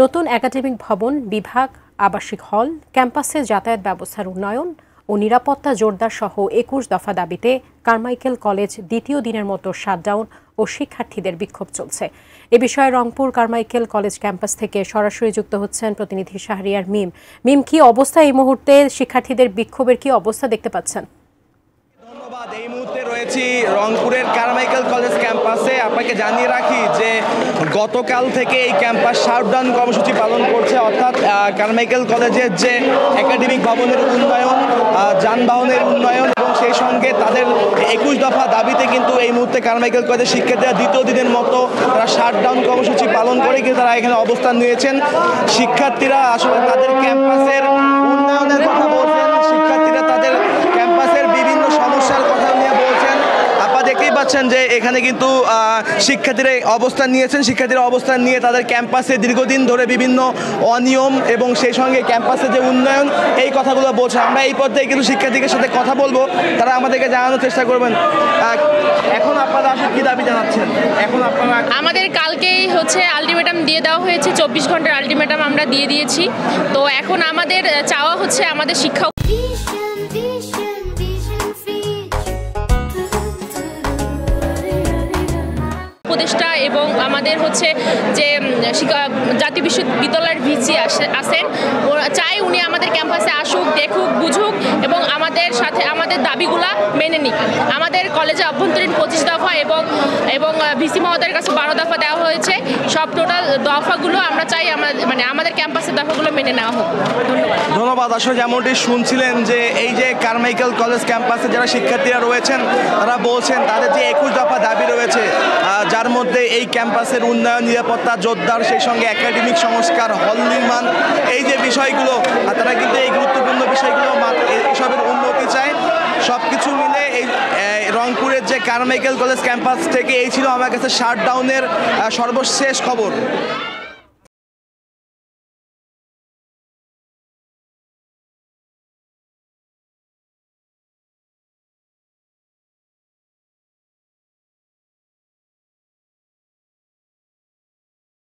নতুন একাডেমিক ভবন, বিভাগ, আবাসিক হল, ক্যাম্পাসে যাতায়াত ব্যবস্থার উন্নয়ন ও নিরাপত্তা জোরদার সহ ২১ দফা দাবিতে কারমাইকেল কলেজ দ্বিতীয় দিনের মতো শাটডাউন ও শিক্ষার্থীদের বিক্ষোভ চলছে। এ বিষয়ে রংপুর কারমাইকেল কলেজ ক্যাম্পাস থেকে সরাসরি যুক্ত হচ্ছেন প্রতিনিধি শাহরিয়ার মিম। মিম, কি অবস্থা এই মুহূর্তে? শিক্ষার্থীদের বিক্ষোভের কি অবস্থা দেখতে পাচ্ছেন? ধন্যবাদ। এই মুহূর্তে রয়েছি রংপুরের কারমাইকেল কলেজ ক্যাম্পাসে। আপনাকে জানিয়ে রাখি যে গতকাল থেকে এই ক্যাম্পাস শাটডাউন কর্মসূচি পালন করছে, অর্থাৎ কারমাইকেল কলেজের যে একাডেমিক ভবনের উন্নয়ন, যানবাহনের উন্নয়ন এবং সেই সঙ্গে তাদের ২১ দফা দাবিতে কিন্তু এই মুহূর্তে কারমাইকেল কলেজের শিক্ষার্থীরা দ্বিতীয় দিনের মতো তারা শাটডাউন কর্মসূচি পালন করে কিন্তু তারা এখানে অবস্থান নিয়েছেন। শিক্ষার্থীরা আসলে তাদের ক্যাম্পাসের উন্নয়নের কথা বলছেন, শিক্ষার্থীরা তাদের ক্যাম্পাসের বিভিন্ন সমস্যার কথা নিয়ে বলছেন। আপনারা দেখতেই পাচ্ছেন যে এখানে কিন্তু শিক্ষার্থীরা অবস্থান নিয়েছেন। শিক্ষার্থীরা অবস্থান নিয়ে তাদের ক্যাম্পাসে দীর্ঘদিন ধরে বিভিন্ন অনিয়ম এবং সেই সঙ্গে ক্যাম্পাসে যে উন্নয়ন, এই কথাগুলো বলছেন। আমরা এই পর্যায়ে কিন্তু শিক্ষার্থীদের সাথে কথা বলবো, তারা আমাদেরকে জানানোর চেষ্টা করবেন। এখন আপনারা আসলে কি দাবি জানাচ্ছেন? এখন আপনারা আমাদের কালকেই আলটিমেটাম দিয়ে দেওয়া হয়েছে, ২৪ ঘন্টার আলটিমেটাম আমরা দিয়ে দিয়েছি। তো এখন আমাদের চাওয়া হচ্ছে আমাদের শিক্ষা উপদেষ্টা এবং আমাদের যে জাতীয় বিশ্ববিদ্যালয়ের ভিসি আছেন, ওরা চাই উনি আমাদের ক্যাম্পাসে আসুক, দেখুক, বুঝুক এবং আমাদের সাথে আমাদের দাবিগুলা মেনে নিক। আমাদের কলেজে অভ্যন্তরীণ ২৫ দফা এবং ভিসি মহোদয়ের কাছে ১২ দফা দেওয়া হয়েছে। সব টোটাল দফাগুলো আমরা চাই আমাদের ক্যাম্পাসের দফাগুলো মেনে নেওয়া হোক। ধন্যবাদ। আসলে যেমনটি শুনছিলেন যে এই যে কারমাইকেল কলেজ ক্যাম্পাসে যারা শিক্ষার্থীরা রয়েছেন তারা বলছেন তাদের যে ২১ দফা দাবি রয়েছে, যার মধ্যে এই ক্যাম্পাসের উন্নয়ন, নিরাপত্তা জোরদার, সেই সঙ্গে একাডেমিক সংস্কার, হল নির্মাণ, এই যে বিষয়গুলো তারা কিন্তু এই গুরুত্বপূর্ণ বিষয়গুলো এসবের উন্নতি চায়। সব কিছু মিলে এই রংপুরের যে কারমাইকেল কলেজ ক্যাম্পাস থেকে এই ছিল আমার কাছে শাটডাউনের সর্বশেষ খবর।